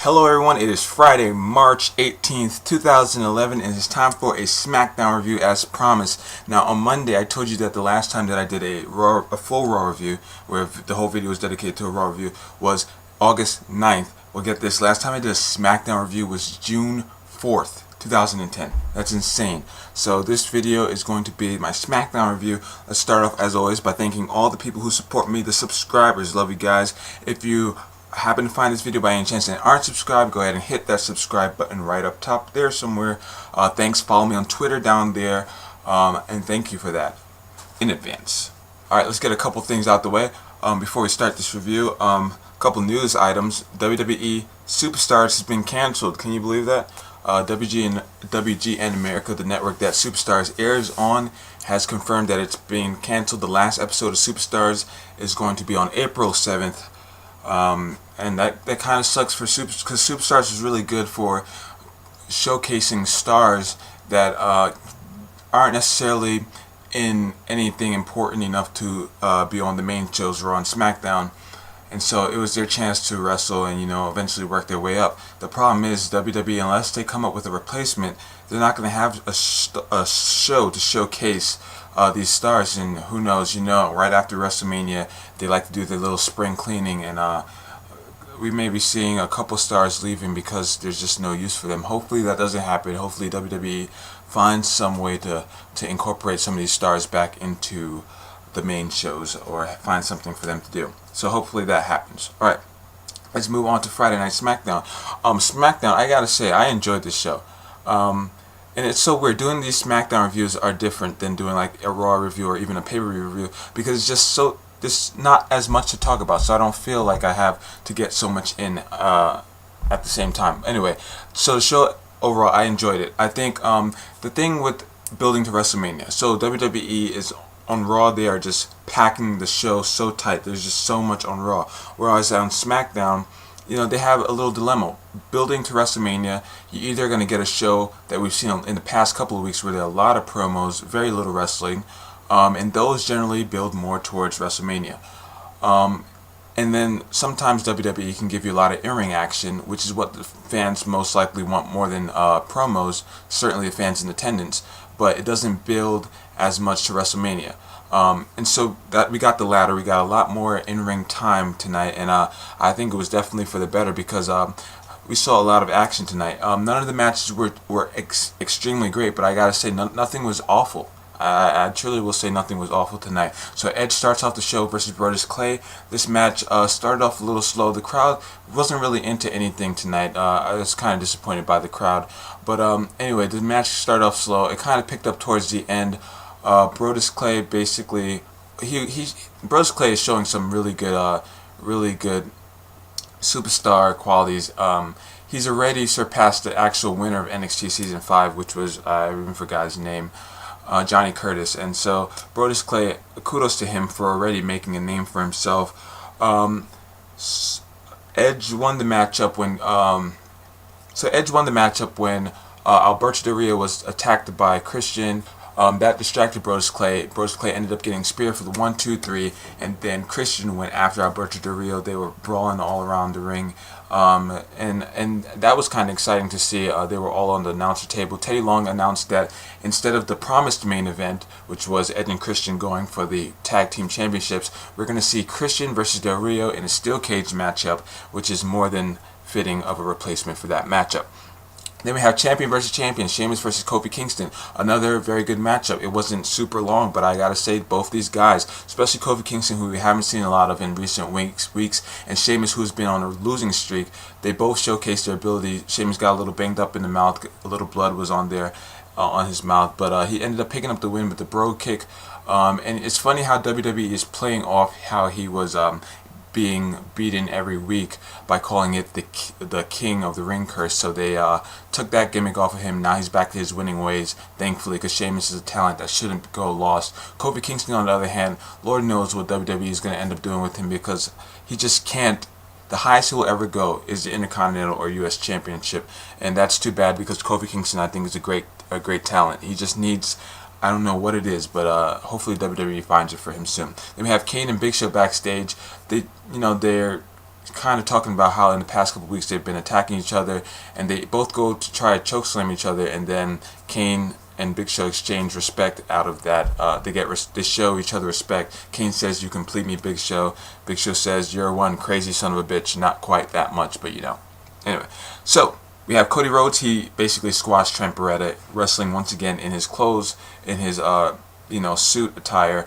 Hello everyone, it is Friday, March 18th, 2011, and it's time for a SmackDown review as promised. Now on Monday I told you that the last time that I did a full Raw review, where the whole video was dedicated to a Raw review, was August 9th. Well, get this, last time I did a SmackDown review was June 4th, 2010. That's insane. So this video is going to be my SmackDown review. Let's start off as always by thanking all the people who support me, the subscribers. Love you guys. If you happen to find this video by any chance and aren't subscribed, go ahead and hit that subscribe button right up top there somewhere. Thanks. Follow me on Twitter down there, and thank you for that in advance. Alright, let's get a couple things out the way before we start this review. A couple news items. WWE Superstars has been canceled. Can you believe that? WGN America, the network that Superstars airs on, has confirmed that it's being canceled. The last episode of Superstars is going to be on April 7th. And that kind of sucks for because Superstars is really good for showcasing stars that aren't necessarily in anything important enough to be on the main shows, Raw and SmackDown. And so it was their chance to wrestle and, eventually work their way up. The problem is WWE, unless they come up with a replacement, they're not going to have a show to showcase these stars. And who knows, right after WrestleMania, they like to do their little spring cleaning, and we may be seeing a couple stars leaving because there's just no use for them. Hopefully that doesn't happen. Hopefully WWE finds some way to incorporate some of these stars back into the main shows, or find something for them to do. So hopefully that happens. Alright, let's move on to Friday Night SmackDown. SmackDown, I gotta say, I enjoyed this show. And it's so weird. Doing these SmackDown reviews are different than doing like a Raw review or even a pay-per-view review, because it's just so, there's not as much to talk about, so I don't feel like I have to get so much in at the same time. Anyway, so the show overall, I enjoyed it. I think the thing with building to WrestleMania, so WWE is on Raw, they are just packing the show so tight. There's just so much on Raw. Whereas on SmackDown, they have a little dilemma. Building to WrestleMania, you're either going to get a show that we've seen in the past couple of weeks where there are a lot of promos, very little wrestling, and those generally build more towards WrestleMania. And then sometimes WWE can give you a lot of in-ring action, which is what the fans most likely want more than promos, certainly the fans in attendance, but it doesn't build as much to WrestleMania. And so that we got the latter. We got a lot more in-ring time tonight, and I think it was definitely for the better, because we saw a lot of action tonight. None of the matches were extremely great, but I gotta say nothing was awful. I truly will say nothing was awful tonight. So Edge starts off the show versus Brodus Clay. This match started off a little slow. The crowd wasn't really into anything tonight. I was kind of disappointed by the crowd. But anyway, the match started off slow. It kind of picked up towards the end. Brodus Clay basically, Brodus Clay is showing some really good superstar qualities. He's already surpassed the actual winner of NXT Season 5, which was, I even forgot his name, Johnny Curtis. And so Brodus Clay, kudos to him for already making a name for himself. Edge won the matchup when Alberto Del Rio was attacked by Christian. That distracted Brodus Clay. Brodus Clay ended up getting speared for the 1, 2, 3, and then Christian went after Alberto Del Rio. They were brawling all around the ring, and that was kind of exciting to see. They were all on the announcer table. Teddy Long announced that instead of the promised main event, which was Edge and Christian going for the tag team championships, we're going to see Christian versus Del Rio in a steel cage matchup, which is more than fitting of a replacement for that matchup. Then we have champion versus champion, Sheamus versus Kofi Kingston. Another very good matchup. It wasn't super long, but I gotta say, both these guys, especially Kofi Kingston, who we haven't seen a lot of in recent weeks, and Sheamus, who's been on a losing streak, they both showcased their ability. Sheamus got a little banged up in the mouth, a little blood was on there, on his mouth, but he ended up picking up the win with the bro kick. And it's funny how WWE is playing off how he was being beaten every week by calling it the king of the ring curse. So they took that gimmick off of him. Now he's back to his winning ways, thankfully, because Sheamus is a talent that shouldn't go lost. Kofi Kingston, on the other hand, Lord knows what WWE is going to end up doing with him, because he just can't. The highest he will ever go is the Intercontinental or U.S. Championship, and that's too bad, because Kofi Kingston, I think, is a great talent. He just needs, I don't know what it is, but hopefully WWE finds it for him soon. Then we have Kane and Big Show backstage. They're kind of talking about how in the past couple weeks they've been attacking each other, and they both go to try to chokeslam each other, and then Kane and Big Show exchange respect out of that. They show each other respect. Kane says, "You complete me, Big Show." Big Show says, "You're one crazy son of a bitch." Not quite that much, but you know. Anyway, so we have Cody Rhodes. He basically squashed Trent Beretta, wrestling once again in his clothes, in his suit attire,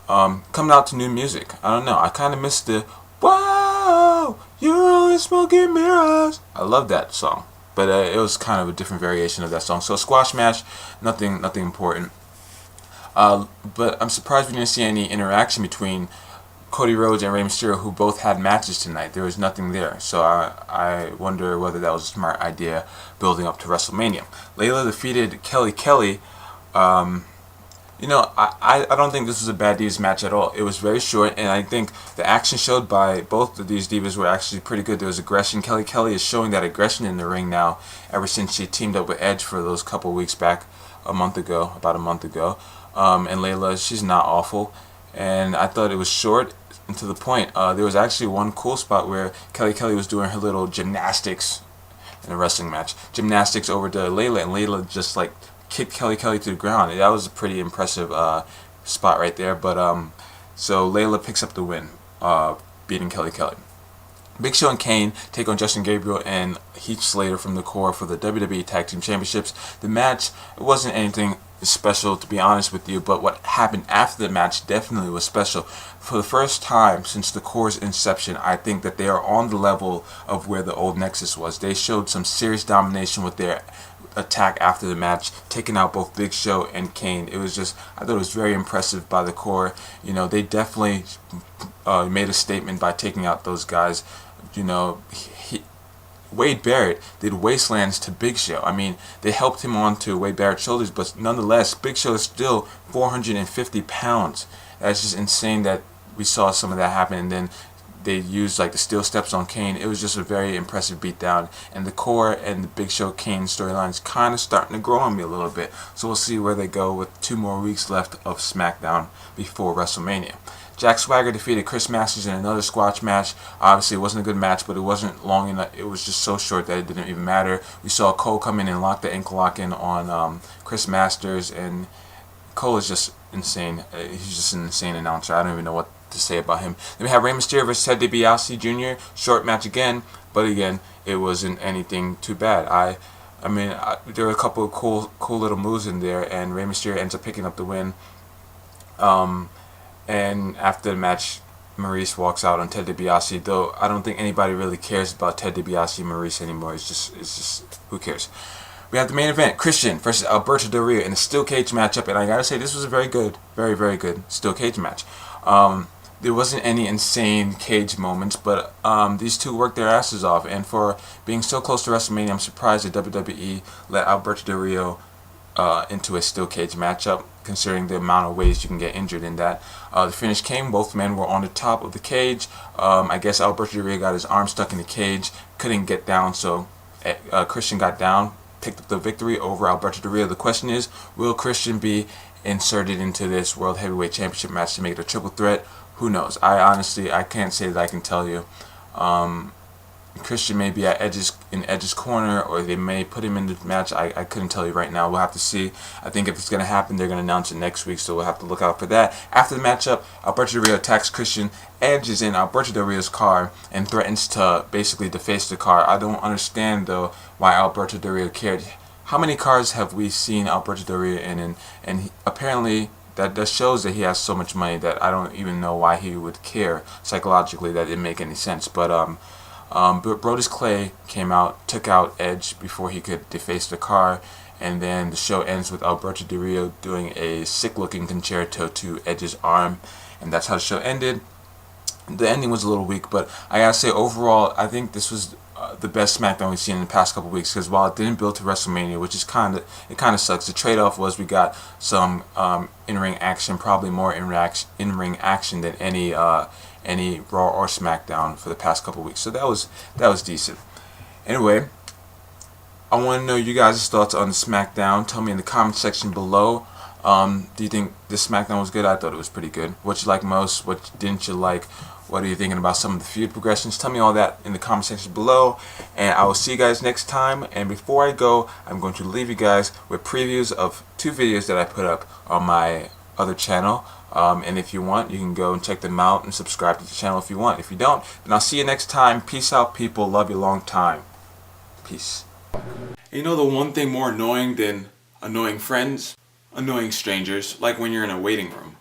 coming out to new music. I don't know. I kind of missed the "Whoa, you're only smoking mirrors." I love that song, but it was kind of a different variation of that song. So squash match, nothing important. But I'm surprised we didn't see any interaction between Cody Rhodes and Rey Mysterio, who both had matches tonight. There was nothing there, so I wonder whether that was a smart idea building up to WrestleMania. Layla defeated Kelly. I don't think this was a bad Divas match at all. It was very short, and I think the action showed by both of these Divas were actually pretty good. There was aggression. Kelly is showing that aggression in the ring now, ever since she teamed up with Edge for those couple weeks back, about a month ago. And Layla, she's not awful, and I thought it was short and to the point. There was actually one cool spot where Kelly was doing her little gymnastics in a wrestling match. Gymnastics over to Layla, and Layla just like kicked Kelly to the ground. That was a pretty impressive spot right there. But so Layla picks up the win, beating Kelly. Big Show and Kane take on Justin Gabriel and Heath Slater from the Core for the WWE Tag Team Championships. The match, it wasn't anything special, to be honest with you, but what happened after the match definitely was special. For the first time since the Core's inception, I think that they are on the level of where the old Nexus was. They showed some serious domination with their attack after the match, taking out both Big Show and Kane. I thought it was very impressive by the Core. They definitely made a statement by taking out those guys. Wade Barrett did wastelands to Big Show. I mean, they helped him onto Wade Barrett's shoulders, but nonetheless, Big Show is still 450 pounds. That's just insane that we saw some of that happen, and then they used like the steel steps on Kane. It was just a very impressive beatdown, and the Core and the Big Show Kane storylines kind of starting to grow on me a little bit. So we'll see where they go with 2 more weeks left of SmackDown before WrestleMania. Jack Swagger defeated Chris Masters in another squash match. Obviously, it wasn't a good match, but it wasn't long enough. It was just so short that it didn't even matter. We saw Cole come in and lock the ankle lock in on Chris Masters, and Cole is just insane. He's just an insane announcer. I don't even know what to say about him. Then we have Rey Mysterio versus Ted DiBiase Jr. Short match again, but again, it wasn't anything too bad. I mean, there were a couple of cool little moves in there, and Rey Mysterio ends up picking up the win. And after the match, Maurice walks out on Ted DiBiase, though I don't think anybody really cares about Ted DiBiase and Maurice anymore. It's just who cares? We have the main event, Christian versus Alberto Del Rio in a steel cage matchup, and I gotta say, this was a very good, very good steel cage match. There wasn't any insane cage moments, but these two worked their asses off, and for being so close to WrestleMania, I'm surprised that WWE let Alberto Del Rio into a steel cage matchup, considering the amount of ways you can get injured in that. The finish came. Both men were on the top of the cage. I guess Alberto Del Rio got his arm stuck in the cage, couldn't get down, so Christian got down, picked up the victory over Alberto Del Rio. The question is, will Christian be inserted into this World Heavyweight Championship match to make it a triple threat? Who knows? I can't say that I can tell you. Christian may be in Edge's corner, or they may put him in the match. I couldn't tell you right now. We'll have to see. I think if it's going to happen, they're going to announce it next week, so we'll have to look out for that. After the matchup, Alberto Del Rio attacks Christian. Edge is in Alberto Del Rio's car and threatens to basically deface the car. I don't understand, though, why Alberto Del Rio cared. How many cars have we seen Alberto Del Rio in? And apparently that shows that he has so much money that I don't even know why he would care psychologically. That didn't make any sense. But Brodus Clay came out, took out Edge before he could deface the car, and then the show ends with Alberto Del Rio doing a sick-looking concerto to Edge's arm, and that's how the show ended. The ending was a little weak, but I gotta say, overall, I think this was the best SmackDown we've seen in the past couple weeks, because while it didn't build to WrestleMania, which is kind of sucks, the trade-off was we got some in-ring action, probably more in-ring action than any Raw or SmackDown for the past couple weeks. So that was decent. Anyway, I want to know you guys' thoughts on the SmackDown. Tell me in the comment section below. Do you think this SmackDown was good? I thought it was pretty good. What you like most? What didn't you like? What are you thinking about some of the feud progressions? Tell me all that in the comment section below, and I will see you guys next time. And before I go, I'm going to leave you guys with previews of 2 videos that I put up on my other channel. And if you want, you can go and check them out and subscribe to the channel if you want. If you don't, then I'll see you next time. Peace out, people. Love you long time. Peace. You know the one thing more annoying than annoying friends? Annoying strangers, like when you're in a waiting room.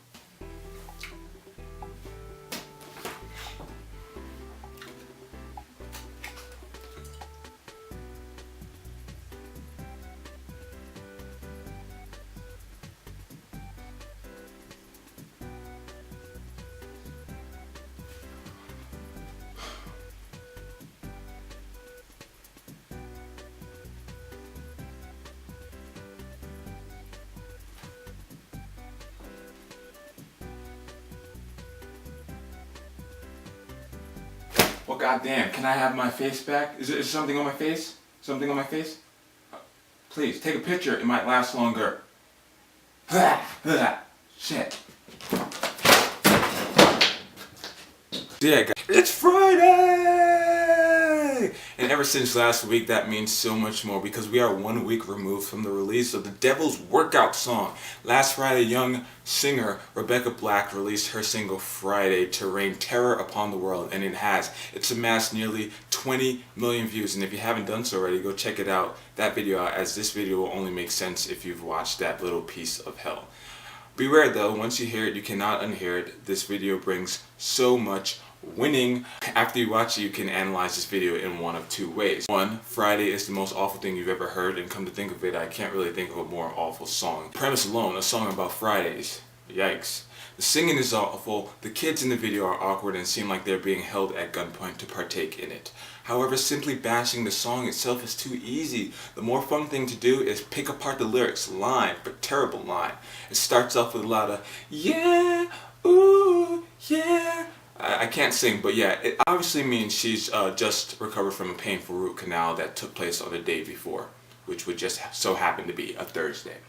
Well, goddamn, can I have my face back? Is there something on my face? Something on my face? Please, take a picture. It might last longer. Shit. Yeah, guys. It's Friday! And ever since last week, that means so much more because we are 1 week removed from the release of the Devil's Workout song. Last Friday, young singer Rebecca Black released her single Friday to rain terror upon the world, and it has. It's amassed nearly 20 million views, and if you haven't done so already, go check it out, that video out, as this video will only make sense if you've watched that little piece of hell. Beware though, once you hear it, you cannot unhear it. This video brings so much winning. After you watch it, you can analyze this video in one of 2 ways. 1, Friday is the most awful thing you've ever heard, and come to think of it, I can't really think of a more awful song. Premise alone, a song about Fridays. Yikes. The singing is awful, the kids in the video are awkward and seem like they're being held at gunpoint to partake in it. However, simply bashing the song itself is too easy. The more fun thing to do is pick apart the lyrics, line for terrible line. It starts off with a lot of, yeah, ooh, yeah. I can't sing, but yeah, it obviously means she's just recovered from a painful root canal that took place on the day before, which would just so happen to be a Thursday.